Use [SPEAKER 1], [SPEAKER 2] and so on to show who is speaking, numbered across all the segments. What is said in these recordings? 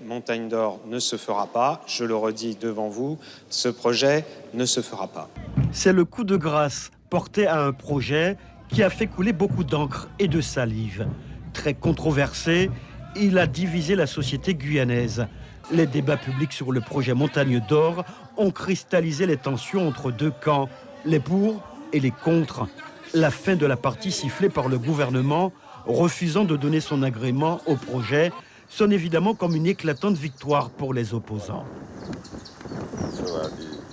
[SPEAKER 1] Montagne d'Or ne se fera pas. Je le redis devant vous, ce projet ne se fera pas.
[SPEAKER 2] C'est le coup de grâce porté à un projet qui a fait couler beaucoup d'encre et de salive. Très controversé, il a divisé la société guyanaise. Les débats publics sur le projet Montagne d'Or ont cristallisé les tensions entre deux camps, les pour et les contre. La fin de la partie sifflée par le gouvernement, refusant de donner son agrément au projet, sonne évidemment comme une éclatante victoire pour les opposants.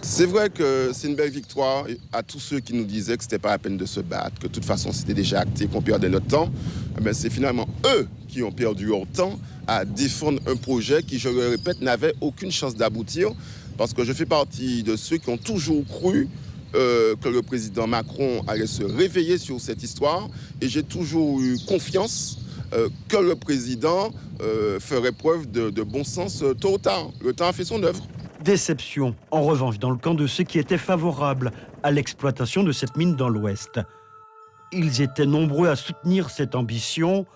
[SPEAKER 3] C'est vrai que c'est une belle victoire à tous ceux qui nous disaient que ce n'était pas la peine de se battre, que de toute façon c'était déjà acté, qu'on perdait notre temps. Mais c'est finalement eux qui ont perdu leur temps à défendre un projet qui, je le répète, n'avait aucune chance d'aboutir. Parce que je fais partie de ceux qui ont toujours cru que le président Macron allait se réveiller sur cette histoire. Et j'ai toujours eu confiance que le président ferait preuve de bon sens tôt ou tard. Le temps a fait son œuvre.
[SPEAKER 2] Déception, en revanche, dans le camp de ceux qui étaient favorables à l'exploitation de cette mine dans l'Ouest. Ils étaient nombreux à soutenir cette ambition,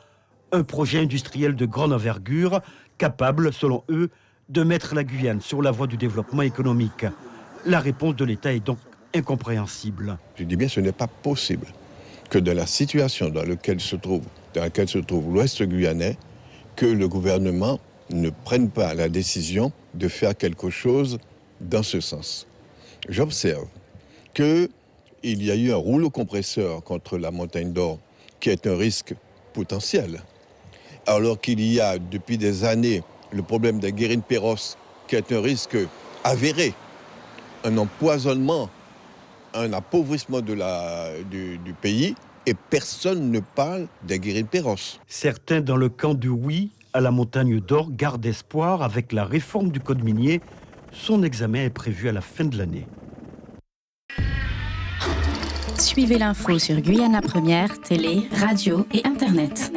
[SPEAKER 2] un projet industriel de grande envergure, capable, selon eux, de mettre la Guyane sur la voie du développement économique. La réponse de l'État est donc incompréhensible.
[SPEAKER 4] Je dis bien, ce n'est pas possible que dans la situation dans laquelle se trouve l'Ouest guyanais, que le gouvernement ne prenne pas la décision de faire quelque chose dans ce sens. J'observe qu'il y a eu un rouleau compresseur contre la Montagne d'Or, qui est un risque potentiel, alors qu'il y a depuis des années le problème des Guérine-Perros, qui est un risque avéré, un empoisonnement, un appauvrissement du pays, et personne ne parle des Guérine-Perros.
[SPEAKER 2] Certains dans le camp du oui à la Montagne d'Or gardent espoir avec la réforme du code minier. Son examen est prévu à la fin de l'année.
[SPEAKER 5] Suivez l'info sur Guyana Première, télé, radio et Internet.